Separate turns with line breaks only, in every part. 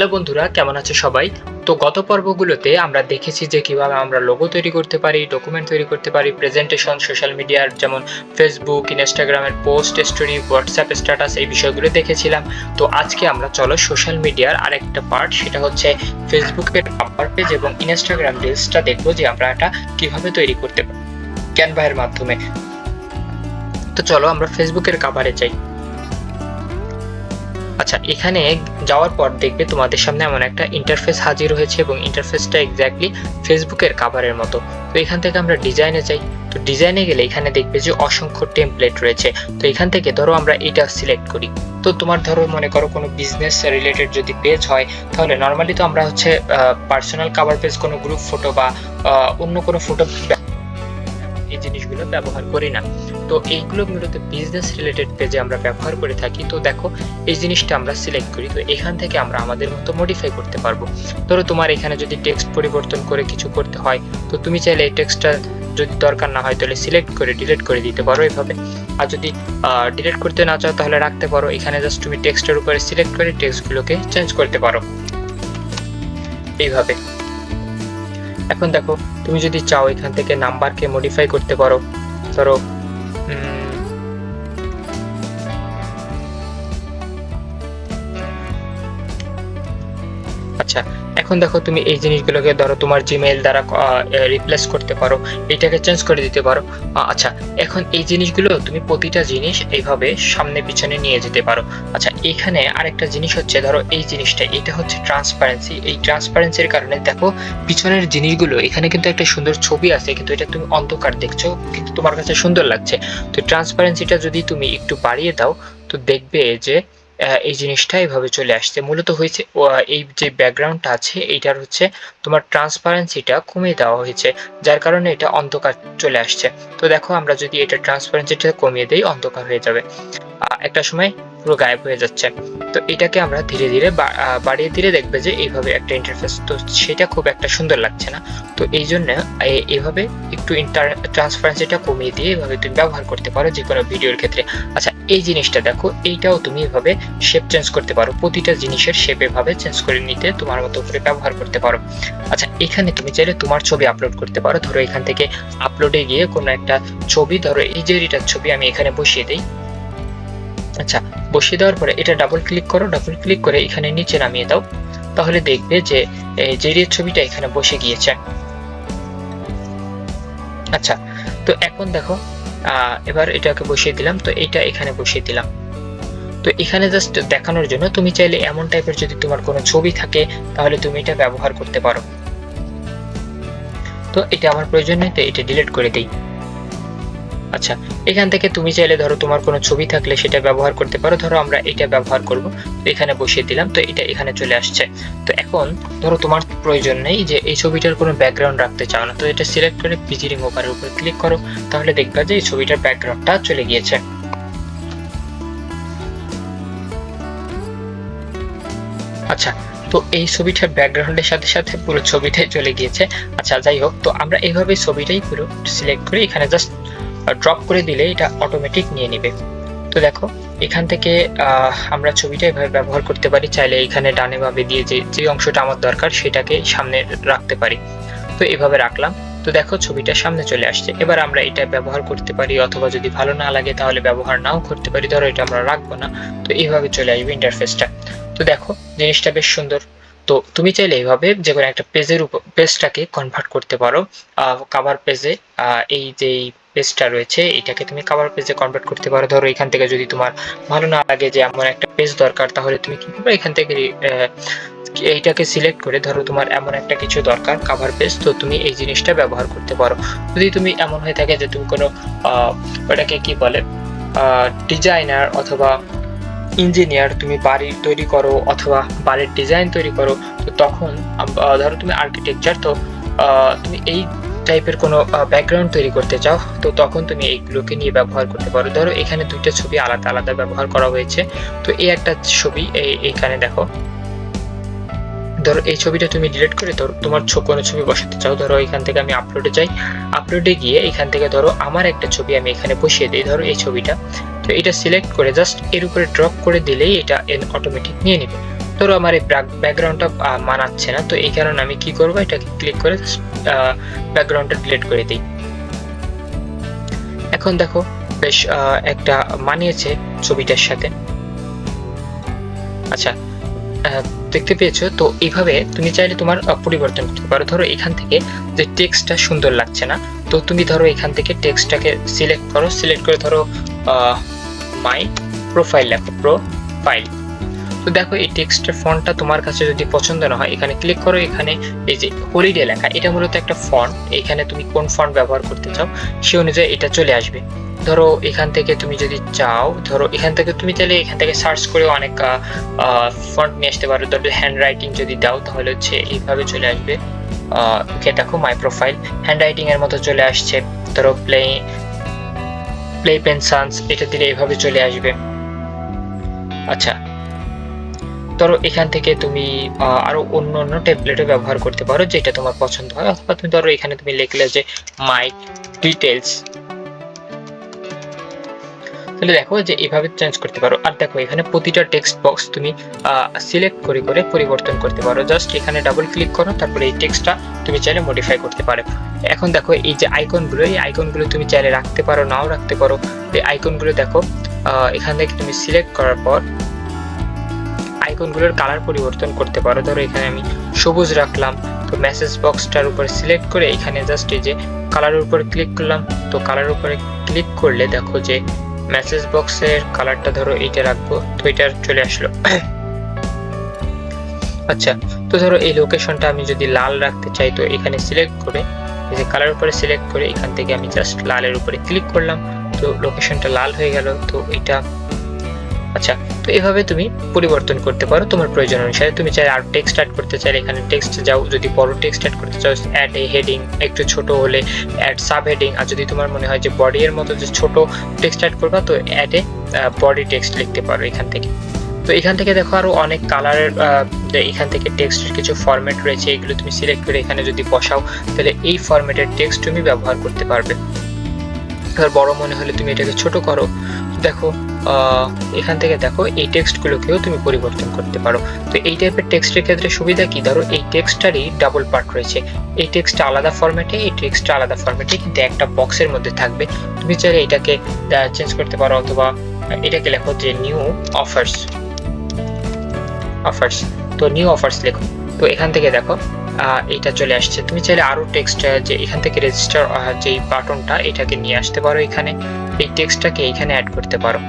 Hello বন্ধুরা, কেমন আছো সবাই? তো গত পর্বগুলোতে আমরা দেখেছি যে কিভাবে আমরা লোগো তৈরি করতে পারি, ডকুমেন্ট তৈরি করতে পারি, প্রেজেন্টেশন, সোশ্যাল মিডিয়ার যেমন ফেসবুক, ইনস্টাগ্রামের পোস্ট, স্টোরি, হোয়াটসঅ্যাপ স্ট্যাটাস এই বিষয়গুলো দেখেছিলাম। তো আজকে আমরা চলো সোশ্যাল মিডিয়ার আরেকটা পার্ট, সেটা হচ্ছে ফেসবুকের কভার পেজ এবং ইনস্টাগ্রাম রিলসটা দেখবো যে আমরা এটা কিভাবে তৈরি করতে পারি ক্যানভা এর মাধ্যমে। তো চলো আমরা ফেসবুকের কভারে যাই। আচ্ছা, এখানে যাওয়ার পর দেখবে তোমাদের সামনে এমন একটা ইন্টারফেস হাজির হয়েছে এবং ইন্টারফেসটা এক্স্যাক্টলি ফেসবুকের কভারের মতো। তো এখান থেকে আমরা ডিজাইনে যাই। তো ডিজাইনে গেলে এখানে দেখবে যে অসংখ্য টেমপ্লেট রয়েছে। তো এখান থেকে ধরো আমরা এটা সিলেক্ট করি। তো তোমার ধরো মনে করো কোনো বিজনেস রিলেটেড যদি পেজ হয়, তাহলে নর্মালি তো আমরা হচ্ছে পার্সোনাল কভার পেজ কোনো গ্রুপ ফটো বা অন্য কোনো ফটো এই জিনিসগুলো ব্যবহার করি না। তো এইগুলো মূলত বিজনেস রিলেটেড পেজে আমরা ব্যবহার করে থাকি। তো দেখো এই জিনিসটা আমরা সিলেক্ট করি। তো এখান থেকে আমরা আমাদের মতো মডিফাই করতে পারবো। ধরো তোমার এখানে যদি টেক্সট পরিবর্তন করে কিছু করতে হয়, তো তুমি চাইলে এই টেক্সটটা যদি দরকার না হয় তাহলে সিলেক্ট করে ডিলিট করে দিতে পারো এইভাবে। আর যদি ডিলিট করতে না চাও তাহলে রাখতে পারো। এখানে জাস্ট তুমি টেক্সটের উপরে সিলেক্ট করে টেক্সটগুলোকে চেঞ্জ করতে পারো এইভাবে। এখন দেখো তুমি যদি চাও এখান থেকে নাম্বারকে মডিফাই করতে পারো। ধরো আচ্ছা, এখন দেখো তুমি এই জিনিসগুলোকে ধরো তোমার জিমেইল দ্বারা রিপ্লেস করতে পারো, এটাকে চেঞ্জ করে দিতে পারো। আচ্ছা, এখন এই জিনিসগুলো তুমি প্রতিটা জিনিস এইভাবে সামনে পিছনে নিয়ে যেতে পারো। আচ্ছা, এখানে আরেকটা জিনিস হচ্ছে, ধরো এই জিনিসটা, এটা হচ্ছে ট্রান্সপারেন্সি। এই ট্রান্সপারেন্সির কারণে দেখো পিছনের জিনিসগুলো, এখানে কিন্তু একটা সুন্দর ছবি আছে কিন্তু এটা তুমি অন্ধকার দেখছো কিন্তু তোমার কাছে সুন্দর লাগছে। তো ট্রান্সপারেন্সিটা যদি তুমি একটু বাড়িয়ে দাও তো দেখবে যে এই জিনিসটা এইভাবে চলে আসছে। মূলত হয়েছে এই যে ব্যাকগ্রাউন্ডটা আছে এইটার হচ্ছে তোমার ট্রান্সপারেন্সিটা কমিয়ে দেওয়া হয়েছে, যার কারণে এটা অন্ধকার চলে আসছে। তো দেখো আমরা যদি এটা ট্রান্সপারেন্সিটা কমিয়ে দেই অন্ধকার হয়ে যাবে, একটা সময় পুরো গায়েব হয়ে যাচ্ছে। তো এটাকে আমরা ধীরে ধীরে বাড়িয়ে দিলে দেখবে যে এইভাবে একটা ইন্টারফেস, তো সেটা খুব একটা সুন্দর লাগছে না। তো এই জন্য এইভাবে একটু ট্রান্সপারেন্সিটা কমিয়ে দিয়ে এইভাবে তুমি ব্যবহার করতে পারো যে কোনো ভিডিওর ক্ষেত্রে। আচ্ছা, এই জিনিসটা দেখো, এইটাও তুমি এভাবে শেপ চেঞ্জ করতে পারো, প্রতিটা জিনিসের শেপ এভাবে চেঞ্জ করে নিতে তোমার মতো করে ব্যবহার করতে পারো। আচ্ছা, এখানে তুমি চাইলে তোমার ছবি আপলোড করতে পারো। ধরো এখান থেকে আপলোডে গিয়ে কোনো একটা ছবি, ধরো এই যে এটার ছবি আমি এখানে বসিয়ে দিই। আচ্ছা, বসিয়ে দেওয়ার পরে এটা ডাবল ক্লিক করো, ডাবল ক্লিক করে এখানে নিচে নামিয়ে দাও, তাহলে দেখবে যে জেরির ছবিটা এখানে বসে গিয়েছে। আচ্ছা, তো এখন দেখো এবার এটাকে বসিয়ে দিলাম, তো এটা এখানে বসিয়ে দিলাম। তো এখানে জাস্ট দেখানোর জন্য তুমি চাইলে এমন টাইপের যদি তোমার কোনো ছবি থাকে তাহলে তুমি এটা ব্যবহার করতে পারো। তো এটা আমার প্রয়োজন নেই, তো এটা ডিলিট করে দেই। আচ্ছা, এখান থেকে তুমি চাইলে ধরো তোমার কোনো ছবি থাকলে সেটা ব্যবহার করতে পারো। ধরো আমরা এটা ব্যবহার করব, তো এখানে বসিয়ে দিলাম, তো এটা এখানে চলে আসছে। তো এখন ধরো তোমার প্রয়োজন নেই যে এই ছবিটার কোনো ব্যাকগ্রাউন্ড রাখতে চাও না, তো এটা সিলেক্ট করে পিজি রিমুভারের উপর ক্লিক করো, তাহলে দেখবা যে এই ছবিটার ব্যাকগ্রাউন্ডটা চলে গিয়েছে। আচ্ছা, তো এই ছবিটার ব্যাকগ্রাউন্ডের সাথে সাথে পুরো ছবিটাই চলে গিয়েছে। আচ্ছা, যাই হোক, তো আমরা এইভাবে ছবিটাই পুরো সিলেক্ট করে এখানে জাস্ট ড্রপ করে দিলে এটা অটোমেটিক নিয়ে নেবে। তো দেখো এখান থেকে আমরা ছবিটা এভাবে ব্যবহার করতে পারি। চাইলে এখানে ডানে বামে দিয়ে যে অংশটা আমার দরকার সেটাকে সামনে রাখতে পারি। তো এভাবে রাখলাম, তো দেখো ছবিটা সামনে চলে আসছে। এবার আমরা এটা ব্যবহার করতে পারি, অথবা যদি ভালো না লাগে তাহলে ব্যবহার নাও করতে পারি। ধরো এটা আমরা রাখবো না, তো এইভাবে চলে আসবে ইন্টারফেসটা। তো দেখো জিনিসটা বেশ সুন্দর। তো তুমি চাইলে এইভাবে যে কোনো একটা পেজের উপর পেজটাকে কনভার্ট করতে পারো কভার পেজে। এই যে পেজটা রয়েছে এটাকে তুমি কভার পেজে কনভার্ট করতে পারো। ধরো এখান থেকে যদি তোমার ভালো না লাগে যে এমন একটা পেজ দরকার, তাহলে তুমি কি করবে, এখান থেকে এইটাকে সিলেক্ট করে, ধরো তোমার এমন একটা কিছু দরকার কভার পেজ, তো তুমি এই জিনিসটা ব্যবহার করতে পারো। যদি তুমি এমন হয়ে থাকে যে তুমি কোনো ওটাকে কি বলে ডিজাইনার অথবা ইঞ্জিনিয়ার, তুমি বাড়ি তৈরি করো অথবা বাড়ির ডিজাইন তৈরি করো, তো তখন ধরো তুমি আর্কিটেকচার, তো তুমি এই টাইপের কোনো ব্যাকগ্রাউন্ড তৈরি করতে চাও, তো তখন তুমি এইগুলোকে নিয়ে ব্যবহার করতে পারো। ধরো এখানে দুইটা ছবি আলাদা আলাদা ব্যবহার করা হয়েছে। তো এই একটা ছবি এইখানে দেখো, ধরো এই ছবিটা তুমি ডিলিট করে তোমার কোনো ছবি বসাতে চাও। ধরো এখান থেকে আমি আপলোডে যাই, আপলোডে গিয়ে এখান থেকে ধরো আমার একটা ছবি আমি এখানে বসিয়ে দিই, ধরো এই ছবিটা। তো এটা সিলেক্ট করে জাস্ট এর উপরে ড্রপ করে দিলেই এটা অটোমেটিক নিয়ে নেবে। ধরো আমার এই ব্যাকগ্রাউন্ডটা মানাচ্ছে না, তো এই কারণে আমি কি করব, এটাকে ক্লিক করে ব্যাকগ্রাউন্ডটা ডিলিট করে দিই। এখন দেখো বেশ একটা মানিয়েছে ছবিটার সাথে। আচ্ছা, দেখতে পেয়েছো? তো এইভাবে তুমি চাইলে তোমার পরিবর্তন করতে পারো। ধরো এখান থেকে যে টেক্সটটা সুন্দর লাগছে না, তো তুমি ধরো এখান থেকে টেক্সটটাকে সিলেক্ট করো, সিলেক্ট করে ধরো মাই প্রোফাইল লেখো, প্রোফাইল। তো দেখো এই টেক্সটের ফন্টটা তোমার কাছে যদি পছন্দ না হয়, এখানে ক্লিক করো, এখানে এই যে হলিডে লেখা, এটা মূলত একটা ফন্ট, এখানে তুমি কোন ফন্ট ব্যবহার করতে চাও সেই অনুযায়ী এটা চলে আসবে। ধরো এখান থেকে তুমি যদি চাও, ধরো এখান থেকে তুমি চাইলে এখান থেকে সার্চ করে অনেক ফন্ট নিয়ে আসতে পারো। ধরো হ্যান্ড রাইটিং যদি দাও তাহলে হচ্ছে এইভাবে চলে আসবে। ওকে, দেখো মাই প্রোফাইল হ্যান্ড রাইটিং এর মতো চলে আসছে। ধরো প্লে পেন সানস, এটা দিলে এইভাবে চলে আসবে। আচ্ছা, ধরো এখান থেকে তুমি আরো অন্য অন্য টেমপ্লেটও ব্যবহার করতে পারো যেটা তোমার পছন্দ হয়, অথবা তুমি ধরো এখানে তুমি লিখলে যে মাই ডিটেইলস, তাহলে দেখো যে এইভাবে চেঞ্জ করতে পারো। আর দেখো এখানে প্রতিটা টেক্সট বক্স তুমি সিলেক্ট করে করে পরিবর্তন করতে পারো। জাস্ট এখানে ডাবল ক্লিক করো, তারপরে এই টেক্সটটা তুমি চাইলে মডিফাই করতে পারো। এখন দেখো এই যে আইকনগুলো, এই আইকনগুলো তুমি চাইলে রাখতে পারো, নাও রাখতে পারো। এই আইকনগুলো দেখো এখান থেকে তুমি সিলেক্ট করার পর আইকনগুলোর কালার পরিবর্তন করতে পারো। ধরো এখানে আমি সবুজ রাখলাম, তো মেসেজ বক্সটার উপরে সিলেক্ট করে এখানে জাস্ট এই যে কালারের উপরে ক্লিক করলাম। তো কালারের উপরে ক্লিক করলে দেখো যে মেসেজ বক্সের কালারটা ধরো এইটা রাখবো, তো এটা চলে আসলো। আচ্ছা, তো ধরো এই লোকেশনটা আমি যদি লাল রাখতে চাই, তো এখানে সিলেক্ট করে এই যে কালার উপরে সিলেক্ট করে এখান থেকে আমি জাস্ট লালের উপরে ক্লিক করলাম, তো লোকেশনটা লাল হয়ে গেল। তো এটা আচ্ছা, তো এভাবে তুমি পরিবর্তন করতে পারো তোমার প্রয়োজন অনুসারে। তুমি চাইলে আর টেক্সট অ্যাড করতে চাইলে এখানে টেক্সট যাও, যদি বড় টেক্সট অ্যাড করতে চাও অ্যাড এ হেডিং, একটু ছোট হলে অ্যাড সাব হেডিং, আর যদি তোমার মনে হয় যে বডি এর মতো যে ছোট টেক্সট অ্যাড করবা, তো অ্যাড এ বডি টেক্সট লিখতে পারো এখান থেকে। তো এখান থেকে দেখো আরো অনেক কালারের এখান থেকে টেক্সটের কিছু ফরম্যাট রয়েছে, এগুলো তুমি সিলেক্ট করে এখানে যদি বসাও তাহলে এই ফরম্যাটের টেক্সট তুমি ব্যবহার করতে পারবে। এবার বড় মনে হলে তুমি এটাকে ছোট করো। দেখো এখান থেকে দেখো এই টেক্সটগুলোকেও তুমি পরিবর্তন করতে পারো। তো এই টাইপের টেক্সটের ক্ষেত্রে সুবিধা কি, ধরো এই টেক্সটটারই ডাবল পার্ট রয়েছে, এই টেক্সটটা আলাদা ফরম্যাটে, এই টেক্সটটা আলাদা ফরম্যাটে, কিন্তু একটা বক্সের মধ্যে থাকবে। তুমি চাইলে এটাকে চেঞ্জ করতে পারো, অথবা এটাকে লেখো যে নিউ অফার্স, তো নিউ অফার্স লেখো। তো এখান থেকে দেখো এটা চলে আসছে। তুমি চাইলে আরো টেক্সট যে এখান থেকে রেজিস্টার যে বাটনটা, এটাকে নিয়ে আসতে পারো এখানে, এই টেক্সটটাকে এখানে অ্যাড করতে পারো।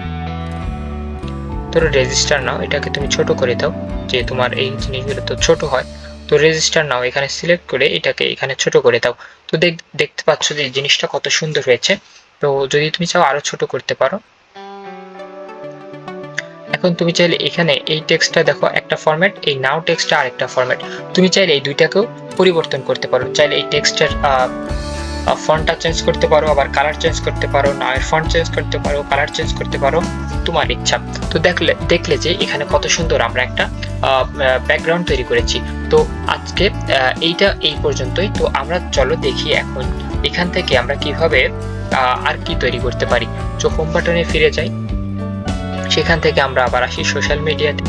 ধরো রেজিস্টার নাও, এটাকে তুমি ছোট করে দাও, যে তোমার এই জিনিসগুলো তো ছোট হয়। তো রেজিস্টার নাও এখানে সিলেক্ট করে এটাকে এখানে ছোট করে দাও। তো দেখতে পাচ্ছ যে এই জিনিসটা কত সুন্দর হয়েছে। তো যদি তুমি চাও আরো ছোট করতে পারো। এখন তুমি চাইলে এখানে এই টেক্সটটা দেখো একটা ফরম্যাট, এই নাও টেক্সটটা আরেকটা ফরম্যাট, তুমি চাইলে এই দুইটাকেও পরিবর্তন করতে পারো। চাইলে এই টেক্সটের ফন্টটা চেঞ্জ করতে পারো, আবার কালার চেঞ্জ করতে পারো, নামের ফন্ট চেঞ্জ করতে পারো, কালার চেঞ্জ করতে পারো, তোমার ইচ্ছা। তো দেখলে যে এখানে কত সুন্দর আমরা একটা ব্যাকগ্রাউন্ড তৈরি করেছি। তো আজকে এইটা এই পর্যন্তই। তো আমরা চলো দেখি এখন এখান থেকে আমরা কিভাবে আর কি তৈরি করতে পারি। তো হোম বাটনে ফিরে যাই, সেখান থেকে আমরা আবার আসি সোশ্যাল মিডিয়াতে।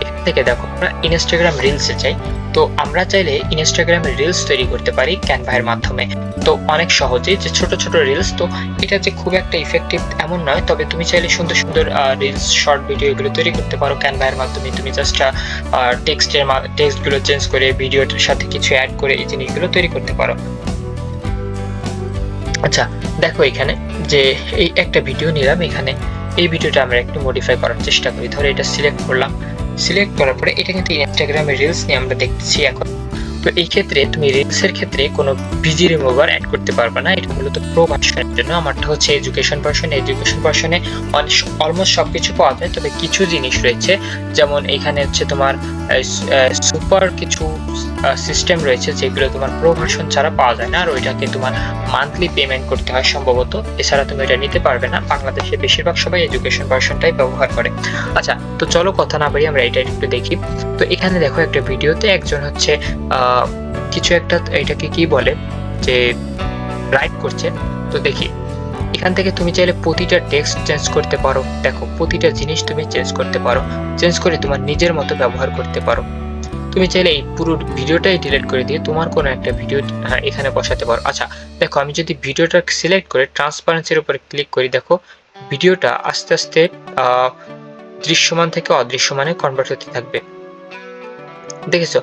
এখান থেকে দেখো আমরা ইনস্টাগ্রাম রিলসে যাই। তো আমরা চাইলে ইনস্টাগ্রামে রিলস তৈরি করতে পারি ক্যানভা এর মাধ্যমে। তো অনেক সহজেই যে ছোট ছোট রিলস, তো এটা যে খুব একটা ইফেক্টিভ এমন নয়, তবে তুমি চাইলে সুন্দর সুন্দর রিলস, শর্ট ভিডিও এগুলো তৈরি করতে পারো ক্যানভা এর মাধ্যমে। তুমি জাস্ট টেক্সটগুলো চেঞ্জ করে ভিডিওর সাথে কিছু অ্যাড করে এই জিনিসগুলো তৈরি করতে পারো। আচ্ছা, দেখো এখানে যে এই একটা ভিডিও নিলাম, এখানে এই ভিডিওটা আমরা একটু মডিফাই করার চেষ্টা করি। ধরো এটা সিলেক্ট করলাম, সিলেক্ট করার পরে এটা কিন্তু ইনস্টাগ্রামে রিলস নিয়ে আমরা দেখতেছি এখন। তো এই ক্ষেত্রে তুমি রিলসের ক্ষেত্রে কোনো বিজি রিমুভার অ্যাড করতে পারবে না, এটা মূলত প্রো ভার্সনের জন্য। আমারটা হচ্ছে এডুকেশন ভার্সনে অলমোস্ট সবকিছু পাওয়া যায়, তবে কিছু জিনিস রয়েছে, যেমন এখানে হচ্ছে তোমার সুপার কিছু সিস্টেম রয়েছে যেগুলো তোমার প্রো ভার্সন ছাড়া পাওয়া যায় না, আর ওইটাকে তোমার মান্থলি পেমেন্ট করতে হয় সম্ভবত, এছাড়া তুমি এটা নিতে পারবে না। বাংলাদেশে বেশিরভাগ সবাই এডুকেশন ভার্সনটাই ব্যবহার করে। আচ্ছা, তো চলো কথা না বাড়িয়ে আমরা এটা একটু দেখি। তো এখানে দেখো একটা ভিডিওতে একজন হচ্ছে কিছু একটা, এটাকে কি বলে, যে রাইড করছে। তো দেখি এখান থেকে তুমি চাইলে প্রতিটা টেক্সট চেঞ্জ করতে পারো। দেখো প্রতিটা জিনিস তুমি চেঞ্জ করতে পারো, চেঞ্জ করে তোমার নিজের মতো ব্যবহার করতে পারো। তুমি চাইলে এই পুরো ভিডিওটাই ডিলিট করে দিয়ে তোমার কোনো একটা ভিডিও এখানে বসাতে পারো। আচ্ছা দেখো, আমি যদি ভিডিওটা সিলেক্ট করে ট্রান্সপারেন্সির উপরে ক্লিক করি, দেখো ভিডিওটা আস্তে আস্তে দৃশ্যমান থেকে অদৃশ্যমানে কনভার্ট হতে থাকবে, দেখেছো?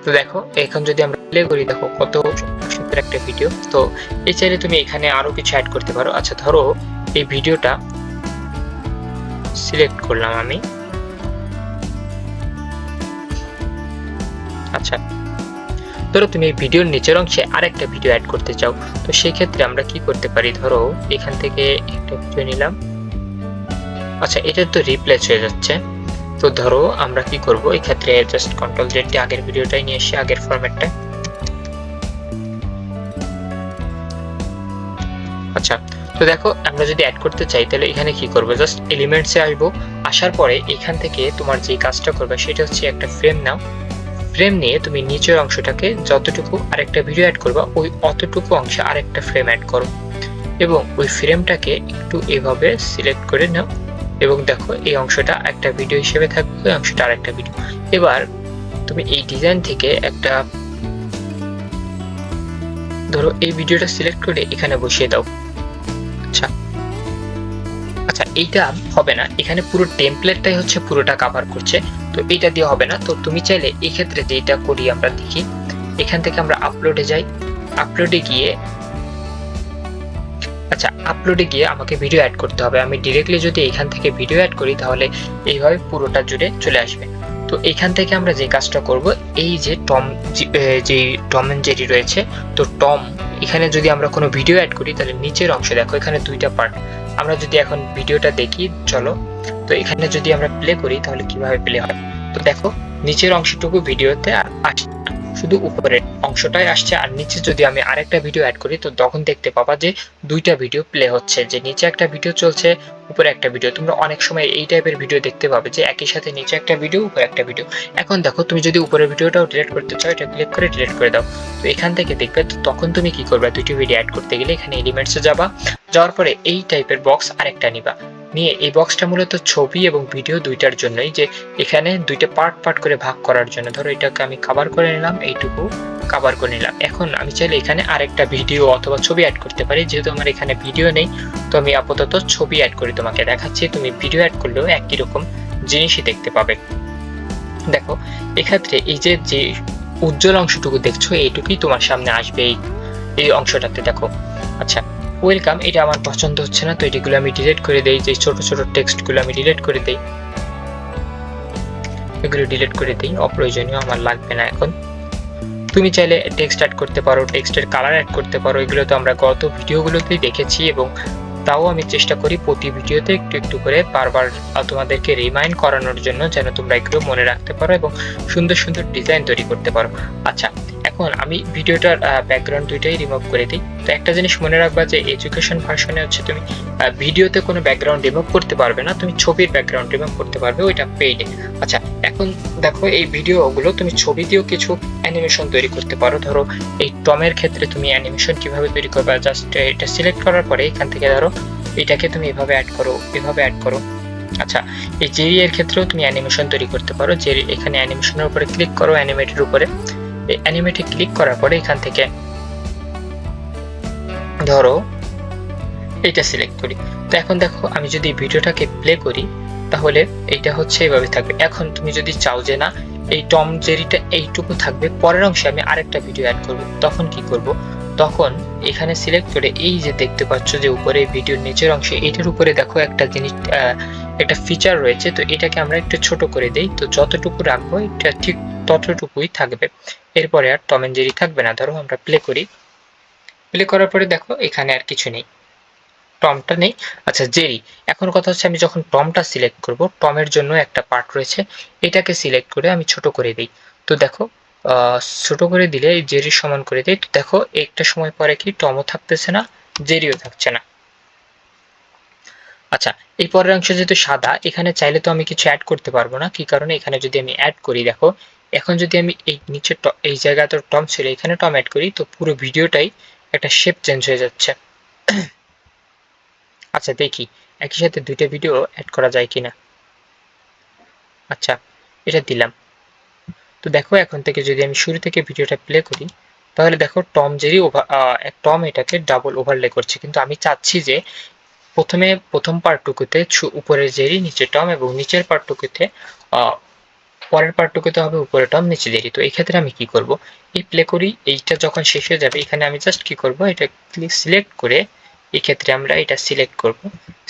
তো দেখো এখন যদি আমরা প্লে করি, দেখো কত সুন্দর একটা ভিডিও। তো এই চাইলে তুমি এখানে আরো কিছু অ্যাড করতে পারো। আচ্ছা ধরো এই ভিডিওটা সিলেক্ট করলাম আমি। আচ্ছা ধরো তুমি এই ভিডিওর নিচের অংশে আরেকটা ভিডিও অ্যাড করতে চাও, তো সেই ক্ষেত্রে আমরা কি করতে পারি, ধরো এখান থেকে একটা ভিডিও নিলাম। আচ্ছা এটা তো রিপ্লেস হয়ে যাচ্ছে, তো ধরো আমরা কি করব, এই ক্ষেত্রে জাস্ট কন্ট্রোল জেড দিয়ে আগের ভিডিওটাই নিয়ে এসে আগের ফরম্যাটটা। আচ্ছা তো দেখো আমরা যদি অ্যাড করতে চাই তাহলে এখানে কি করব, জাস্ট এলিমেন্টসে আসবো, আসার পরে এখান থেকে তোমার যে কাজটা করবে সেটা হচ্ছে একটা ফ্রেম নাও। ফ্রেম নিয়ে তুমি নিচের অংশটাকে যতটুকু আরেকটা ভিডিও অ্যাড করবা ওই অতটুকু অংশে আরেকটা ফ্রেম অ্যাড করো, এবং ওই ফ্রেমটাকে একটু এভাবে সিলেক্ট করে নাও, এবং দেখো এই অংশটা একটা ভিডিও হিসেবে থাকবে, ওই অংশটা আরেকটা ভিডিও। এবার তুমি এই ডিজাইন থেকে একটা ধরো এই ভিডিওটা সিলেক্ট করে এখানে বসিয়ে দাও। আচ্ছা আচ্ছা এইটা হবে না, এখানে পুরো টেমপ্লেটটাই হচ্ছে পুরোটা কভার করছে, তো এইটা দিয়ে হবে না। তো তুমি চাইলে এই ক্ষেত্রে যেটা করি আমরা দেখি, এখান থেকে আমরা আপলোডে যাই, আপলোডে গিয়ে আচ্ছা আপলোডে গিয়ে আমাকে ভিডিও অ্যাড করতে হবে। আমি ডিরেক্টলি যদি এখান থেকে ভিডিও অ্যাড করি তাহলে এইভাবে পুরোটা জুড়ে চলে আসবে। তো এখান থেকে আমরা যে কাজটা করব, এই যে যে টম এন্ড জেরি রয়েছে, তো টম এখানে যদি আমরা কোনো ভিডিও অ্যাড করি তাহলে নিচের অংশে দেখো এখানে দুইটা পার্ট। আমরা যদি এখন ভিডিওটা দেখি চলো, তো এখানে যদি আমরা প্লে করি তাহলে কিভাবে প্লে হয়, তো দেখো নিচের অংশটুকু ভিডিওতে আর আসছে না, শুধু উপরের অংশটাই আসছে। আর নিচে যদি আমি আরেকটা ভিডিও অ্যাড করি তো তখন দেখতে পাবা যে দুইটা ভিডিও প্লে হচ্ছে, যে নিচে একটা ভিডিও চলছে উপরে একটা ভিডিও। তোমরা অনেক সময় এই টাইপের ভিডিও দেখতে পাবে যে একই সাথে নিচে একটা ভিডিও উপরে একটা ভিডিও। এখন দেখো তুমি যদি উপরের ভিডিওটাও ডিলিট করতে চাও, এটা ক্লিক করে ডিলিট করে দাও। তো এখান থেকে দেখবে, তো তখন তুমি কি করবে, দুইটি ভিডিও অ্যাড করতে গেলে এখানে এলিমেন্টসে যাবা, যাওয়ার পরে এই টাইপের বক্স আরেকটা নিবা, নিয়ে এই বক্সটা মূলত ছবি এবং ভিডিও দুইটার জন্যই, যে এখানে দুইটা পার্ট পার্ট করে ভাগ করার জন্য। ধরো এটাকে আমি কভার করে নিলাম, এইটুকু কভার করে নিলাম। এখন আমি চাইলে এখানে আরেকটা ভিডিও অথবা ছবি অ্যাড করতে পারি, যেহেতু আমার এখানে ভিডিও নেই তো আমি আপাতত ছবি অ্যাড করে তোমাকে দেখাচ্ছি। তুমি ভিডিও অ্যাড করলেও একই রকম জিনিসই দেখতে পাবে। দেখো এক্ষেত্রে এই যে যে উজ্জ্বল অংশটুকু দেখছো এইটুকুই তোমার সামনে আসবে এই অংশটাতে। দেখো আচ্ছা ওয়েলকাম, এটা আমার পছন্দ হচ্ছে না, তো এগুলো আমি ডিলিট করে দেই, যে ছোট ছোট টেক্সটগুলো আমি ডিলিট করে দেই, এগুলো ডিলিট করে দেই, অপ্রয়োজনীয়, আমার লাগবে না এখন। তুমি চাইলে টেক্সট অ্যাড করতে পারো, টেক্সটের কালার অ্যাড করতে পারো, এগুলো তো আমরা গত ভিডিওগুলোতেই দেখেছি, এবং তাও আমি চেষ্টা করি প্রতি ভিডিওতে একটু একটু করে বারবার তোমাদেরকে রিমাইন্ড করানোর জন্য, যেন তোমরা এগুলো মনে রাখতে পারো এবং সুন্দর সুন্দর ডিজাইন তৈরি করতে পারো। আচ্ছা এখন আমি ভিডিওটার ব্যাকগ্রাউন্ড দুইটাই রিমুভ করে দিই। তো একটা জিনিস মনে রাখবা যে এডুকেশন ভার্সনে হচ্ছে তুমি ভিডিওতে কোনো ব্যাকগ্রাউন্ড রিমুভ করতে পারবে না, তুমি ছবির ব্যাকগ্রাউন্ড রিমুভ করতে পারবে, ওইটা পেইডে। আচ্ছা এখন দেখো এই ভিডিওগুলো তুমি ছবি দিয়েও কিছু অ্যানিমেশন তৈরি করতে পারো। ধরো এই টমের ক্ষেত্রে তুমি অ্যানিমেশন কিভাবে তৈরি করবে, জাস্ট এটা সিলেক্ট করার পরে এখান থেকে ধরো এটাকে তুমি এভাবে অ্যাড করো, এভাবে অ্যাড করো। আচ্ছা এই জেরি এর ক্ষেত্রেও তুমি অ্যানিমেশন তৈরি করতে পারো। জেরি এখানে অ্যানিমেশনের উপরে ক্লিক করো, অ্যানিমেটের উপরে, এই অ্যানিমেটে ক্লিক করার পরে এখান থেকে ধরো এটা সিলেক্ট করি। তো এখন দেখো আমি যদি ভিডিওটাকে প্লে করি তাহলে এইটা হচ্ছে এভাবে থাকবে। এখন তুমি যদি চাও যে না এই টম জেরিটা এইটুকু থাকবে, পরের অংশে আমি আরেকটা ভিডিও অ্যাড করব, তখন কি করব, তখন এখানে সিলেক্ট করে এই যে দেখতে পাচ্ছ যে উপরে ভিডিওর নিচের অংশে এইটার উপরে দেখো একটা জিনিস একটা ফিচার রয়েছে, তো এটাকে আমরা একটু ছোট করে দেই। তো যতটুকু রাখবো এটা ঠিক ততটুকুই থাকবে, এরপরে আর টম এন্ড জেরি থাকবে না। ধরো আমরা প্লে করি, প্লে করার পরে দেখো এখানে আর কিছু নেই, টমটা নেই। আচ্ছা জেরি, এখন কথা হচ্ছে আমি যখন টমটা সিলেক্ট করব, টমের জন্য একটা পার্ট রয়েছে, এটাকে সিলেক্ট করে আমি ছোট করে দিই। তো দেখো ছোট করে দিলে এই জেরির সমান করে দিই, তো দেখো একটা সময় পরে কি টমও থাকতেছে না, জেরিও থাকছে না। আচ্ছা এই পরের অংশ যেহেতু সাদা, এখানে চাইলে তো আমি কিছু অ্যাড করতে পারবো না, কি কারণে, এখানে যদি আমি অ্যাড করি, দেখো এখন যদি আমি এই নিচে এই জায়গাতে টম ছিল এখানে টম অ্যাড করি, তো পুরো ভিডিওটাই একটা শেপ চেঞ্জ হয়ে যাচ্ছে। আচ্ছা দেখি একই সাথে দুইটা ভিডিও অ্যাড করা যায় কিনা। আচ্ছা এটা দিলাম। তো দেখো এখন থেকে যদি আমি শুরু থেকে ভিডিওটা প্লে করি তাহলে দেখো টম জেরি টম এটাকে ডাবল ওভারলে করছে, কিন্তু আমি চাচ্ছি যে প্রথম পার্টটুকুতে উপরের জেরি নিচে টম এবং নিচের পার্টটুকুতে পরের পার্টটুকুতে হবে উপরে টম নিচে জেরি। তো এই ক্ষেত্রে আমি কি করব, এই প্লে করি, এইটা যখন শেষ হয়ে যাবে এখানে আমি জাস্ট কি করব, এটা সিলেক্ট করে এই ক্ষেত্রে আমরা এটা সিলেক্ট করব।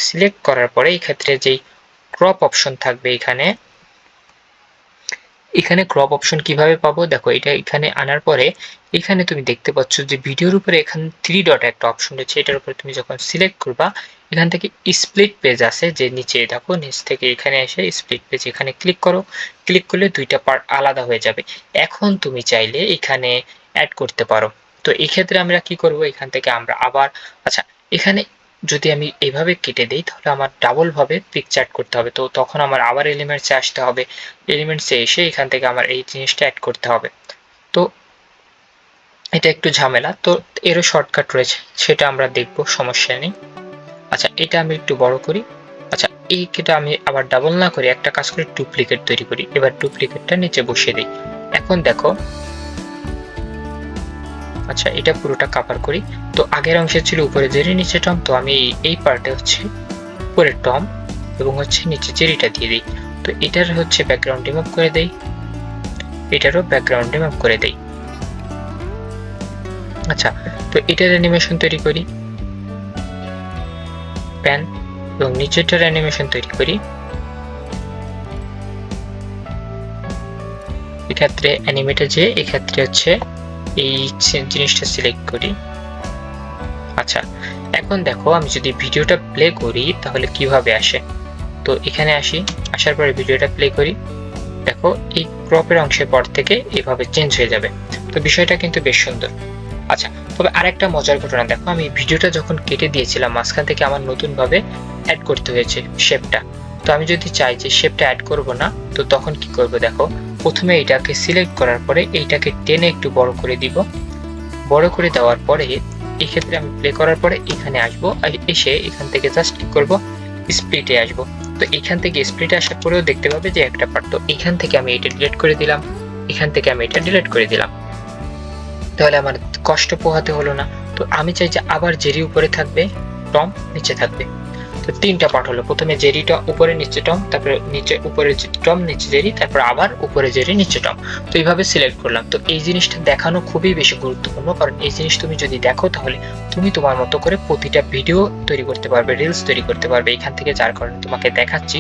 সিলেক্ট করার পরে এই ক্ষেত্রে যেই ক্রপ অপশন থাকবে এখানে ক্রপ অপশন কিভাবে পাবো, দেখো এটা এখানে আনার পরে এখানে তুমি দেখতে পাচ্ছ যে ভিডিওর উপরে এখানে 3 ডট একটা অপশন রয়েছে, এটার উপরে তুমি যখন সিলেক্ট করবা এখান থেকে স্প্লিট পেজ আছে যে নিচে, দেখো নিচ থেকে এখানে এসে স্প্লিট পেজ এখানে ক্লিক করো। ক্লিক করলে দুইটা পার্ট আলাদা হয়ে যাবে। এখন তুমি চাইলে এখানে অ্যাড করতে পারো। তো এই ক্ষেত্রে আমরা কি করব, এখান থেকে আমরা আবার আচ্ছা এখানে যদি আমি এইভাবে কেটে দেই তাহলে আমার ডাবল ভাবে পিকচার করতে হবে, তো তখন আমার আবার এলিমেন্টসে আসতে হবে, এলিমেন্টসে এসে এখান থেকে আমার এই জিনিসটা অ্যাড করতে হবে। তো এটা একটু ঝামেলা, তো এরও শর্টকাট রয়েছে, সেটা আমরা দেখব, সমস্যা নেই। আচ্ছা এটা আমি একটু বড় করি। আচ্ছা এইটা আমি আবার ডাবল না করে একটা কাজ করে ডুপ্লিকেট তৈরি করি। এবার ডুপ্লিকেটটা নিচে বসিয়ে দিই। এখন দেখো আচ্ছা এটা পুরোটা কভার করি। তো আগের অংশে ছিল উপরে জেরি নিচে টম, তো আমি এই পার্টে হচ্ছে উপরে টম এবং হচ্ছে নিচে জেরিটা দিয়ে দিই। তো এটার হচ্ছে ব্যাকগ্রাউন্ড রিমুভ করে দেই, এটারও ব্যাকগ্রাউন্ড রিমুভ করে দেই। আচ্ছা তো এটার অ্যানিমেশন তৈরি করি, প্যান এবং নিচেরটার অ্যানিমেশন তৈরি করি। এক্ষেত্রে অ্যানিমেটে যে এক্ষেত্রে হচ্ছে এই জিনিসটা সিলেক্ট করি। আচ্ছা এখন দেখো আমি যদি ভিডিওটা প্লে করি তাহলে কিভাবে আসে। তো এখানে আসি, আসার পরে ভিডিওটা প্লে করি, দেখো এই ক্রপের অংশের পর থেকে এভাবে চেঞ্জ হয়ে যাবে। তো বিষয়টা কিন্তু বেশ সুন্দর। আচ্ছা তবে আরেকটা মজার ঘটনা দেখো, আমি ভিডিওটা যখন কেটে দিয়েছিলাম মাঝখান থেকে আমার নতুন ভাবে অ্যাড করতে হয়েছে শেপটা। তো আমি যদি চাই যে শেপটা অ্যাড করব না, তো তখন কি করব, দেখো প্রথমে এটাকে সিলেক্ট করার পরে এইটাকে টেনে একটু বড় করে দিব। বড় করে দেওয়ার পরে এই ক্ষেত্রে আমি প্লে করার পরে এখানে আসব, এসে এখান থেকে জাস্ট কি করব, স্প্লিটে আসব। তো এখান থেকে স্প্লিটে আসার পরেও দেখতে পাবে যে একটা পার্ট, তো এখান থেকে আমি এটা ডিলিট করে দিলাম, এখান থেকে আমি এটা ডিলিট করে দিলাম, তাহলে আমার কষ্ট পোহাতে হলো না। তো আমি চাই যে আবার জেরি উপরে থাকবে, টম নিচে থাকবে। তো তিনটা পার্ট হলো, প্রথমে জেরিটা উপরে নিচে টম, তারপরে নিচে উপরে টম নিচে জেরি, তারপর আবার উপরে জেরি নিচে টম। তো এইভাবে সিলেক্ট করলাম। তো এই জিনিসটা দেখানো খুবই বেশি গুরুত্বপূর্ণ, কারণ এই জিনিস তুমি যদি দেখো তাহলে তুমি তোমার মতো করে প্রতিটা ভিডিও তৈরি করতে পারবে, রিলস তৈরি করতে পারবে এখান থেকে, যার কারণে তোমাকে দেখাচ্ছি।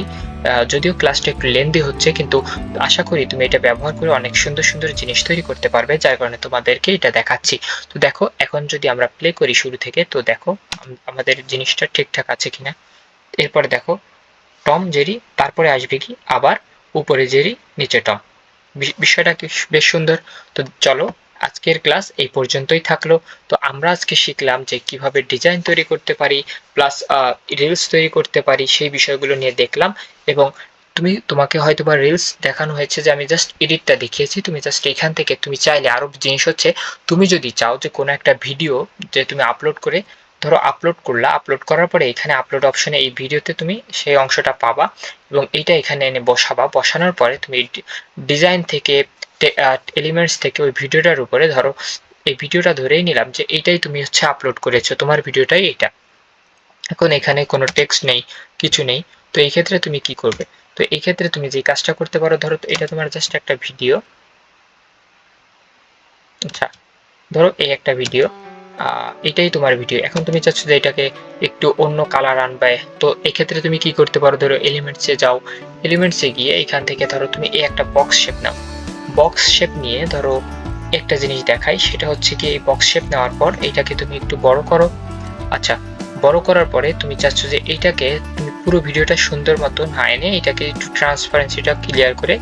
যদিও ক্লাসটা একটু লেন্দি হচ্ছে, কিন্তু আশা করি তুমি এটা ব্যবহার করে অনেক সুন্দর সুন্দর জিনিস তৈরি করতে পারবে, যার কারণে তোমাদেরকে এটা দেখাচ্ছি। তো দেখো এখন যদি আমরা প্লে করি শুরু থেকে, তো দেখো আমাদের জিনিসটা ঠিকঠাক আছে কিনা। এরপরে দেখো টম জেরি, তারপরে আসবে কি আবার উপরে জেরি নিচে টম। বিষয়টা কি বেশ সুন্দর। তো চলো আজকের ক্লাস এই পর্যন্তই থাকলো। তো আমরা আজকে শিখলাম যে কিভাবে ডিজাইন তৈরি করতে পারি, প্লাস রিলস তৈরি করতে পারি, সেই বিষয়গুলো নিয়ে দেখলাম। এবং তোমাকে হয়তো বা রিলস দেখানো হয়েছে যে আমি জাস্ট এডিটটা দেখিয়েছি, তুমি জাস্ট এখান থেকে তুমি চাইলে আরো জিনিস হচ্ছে, তুমি যদি চাও যে কোনো একটা ভিডিও যে তুমি আপলোড করে, ধরো আপলোড করলা, আপলোড করার পরে এখানে আপলোড অপশনে এই ভিডিওতে তুমি সেই অংশটা পাবা এবং এইটা এখানে এনে বসাবা। বসানোর পরে তুমি ডিজাইন থেকে এলিমেন্টস থেকে ওই ভিডিওটার উপরে ধরো এই ভিডিওটা ধরেই নিলাম যে এইটাই তুমি হচ্ছে আপলোড করেছো, তোমার ভিডিওটাই এটা। এখন এখানে কোনো টেক্সট নেই, কিছু নেই। তো এই ক্ষেত্রে তুমি কি করবে, তো এই ক্ষেত্রে তুমি যে কাজটা করতে পারো, ধরো এটা তোমার জাস্ট একটা ভিডিও। আচ্ছা ধরো এই একটা ভিডিও, এটাই তোমার ভিডিও। এখন তুমি চাচ্ছ যে এটাকে একটু অন্য কালার আনবে, তো এক্ষেত্রে তুমি কি করতে পারো, ধরো এলিমেন্টসে যাও, এলিমেন্টসে গিয়ে এখান থেকে ধরো তুমি এই একটা বক্স শেপ নাও। বক্স শেপ নিয়ে ধরো একটা জিনিস দেখাই, সেটা হচ্ছে কি এই বক্স শেপ নেওয়ার পর এইটাকে তুমি একটু বড় করো। আচ্ছা বড় করার পরে তুমি চাচ্ছ যে এইটাকে তুমি পুরো ভিডিওটা সুন্দর মতো না এনে এটাকে একটু ট্রান্সপারেন্সিটা ক্লিয়ার করে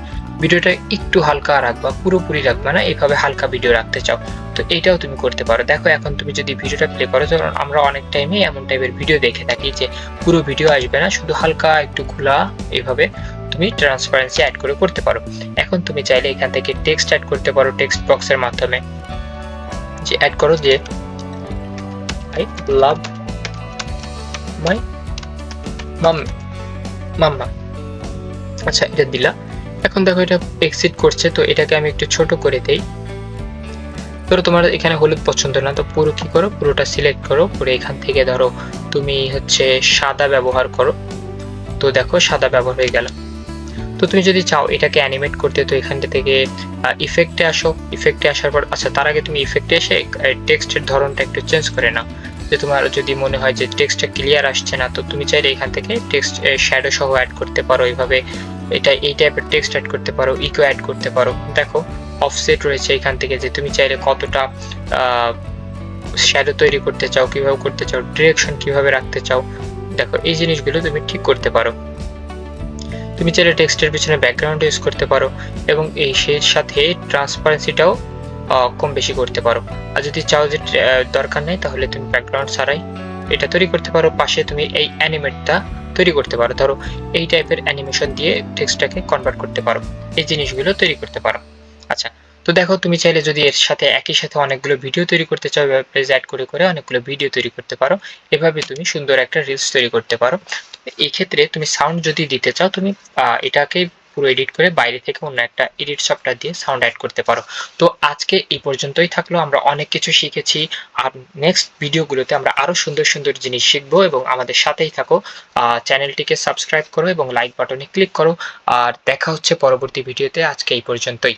ভিডিওটা একটু হালকা রাখবা, পুরোপুরি রাখবা না, এইভাবে হালকা ভিডিও রাখতে চাও, তো এইটাও তুমি করতে পারো। দেখো এখন তুমি যদি ভিডিওটা প্লে করো, কারণ আমরা অনেক টাইমে এমন টাইপের ভিডিও দেখে থাকি যে পুরো ভিডিও আসবে না, শুধু হালকা একটু খোলা, এইভাবে তুমি ট্রান্সপারেন্সি অ্যাড করে করতে পারো। এখন তুমি চাইলে এখান থেকে টেক্সট অ্যাড করতে পারো, টেক্সট বক্সের মাধ্যমে যে অ্যাড করো যে আই লাভ মাই মাম মাম্মা। আচ্ছা, এটা দিলা। এখন দেখো এটা এক্সিট করছে, তো এটাকে আমি একটু ছোট করে দেই। ধরো তোমার এখানে হলুদ পছন্দ না, তো পুরো কি করো, পুরোটা সিলেক্ট করো, পুরো এখান থেকে ধরো তুমি হচ্ছে সাদা ব্যবহার করো। তো দেখো সাদা ব্যবহার হয়ে গেল। তো তুমি যদি চাও এটাকে অ্যানিমেট করতে, তো এখান থেকে ইফেক্টে আসো। ইফেক্টে আসার পর আচ্ছা, তার আগে তুমি ইফেক্টে এসে টেক্সটের ধরনটা একটু চেঞ্জ করে নাও। যে তোমার যদি মনে হয় যে টেক্সটটা ক্লিয়ার আসছে না, তো তুমি চাইলে এখান থেকে টেক্সট শ্যাডো সহ অ্যাড করতে পারো। এইভাবে এটা এই টাইপের টেক্সট অ্যাড করতে পারো, ইকো অ্যাড করতে পারো। দেখো অফসেট রয়েছে এখান থেকে, যে তুমি চাইলে কতটা শ্যাডো তৈরি করতে চাও, কিভাবে করতে চাও, ডিরেকশন কিভাবে রাখতে চাও। দেখো এই জিনিসগুলো তুমি ঠিক করতে পারো। তুমি চাইলে টেক্সটের পিছনে ব্যাকগ্রাউন্ড ইউজ করতে পারো, এবং এই সেই সাথে ট্রান্সপারেন্সিটাও কম বেশি করতে পারো। আর যদি চাও যে দরকার নেই, তাহলে তুমি ব্যাকগ্রাউন্ড ছাড়াই এটা তৈরি করতে পারো। পাশে তুমি এই অ্যানিমেটটা তৈরি করতে পারো, ধরো এই টাইপের অ্যানিমেশন দিয়ে টেক্সটটাকে কনভার্ট করতে পারো, এই জিনিসগুলো তৈরি করতে পারো। আচ্ছা, তো দেখো তুমি চাইলে যদি এর সাথে একই সাথে অনেকগুলো ভিডিও তৈরি করতে চাও, পেজ অ্যাড করে করে অনেকগুলো ভিডিও তৈরি করতে পারো। এভাবে তুমি সুন্দর একটা রিলস তৈরি করতে পারো। এই ক্ষেত্রে তুমি সাউন্ড যদি দিতে চাও, তুমি এটাকে পুরো এডিট করে বাইরে থেকে অন্য একটা এডিট সফটওয়্যার দিয়ে সাউন্ড অ্যাড করতে পারো। তো আজকে এই পর্যন্তই থাকলো, আমরা অনেক কিছু শিখেছি। আর নেক্সট ভিডিওগুলোতে আমরা আরো সুন্দর সুন্দর জিনিস শিখবো, এবং আমাদের সাথেই থাকো। চ্যানেলটিকে সাবস্ক্রাইব করো এবং লাইক বাটনে ক্লিক করো। আর দেখা হচ্ছে পরবর্তী ভিডিওতে। আজকে এই পর্যন্তই।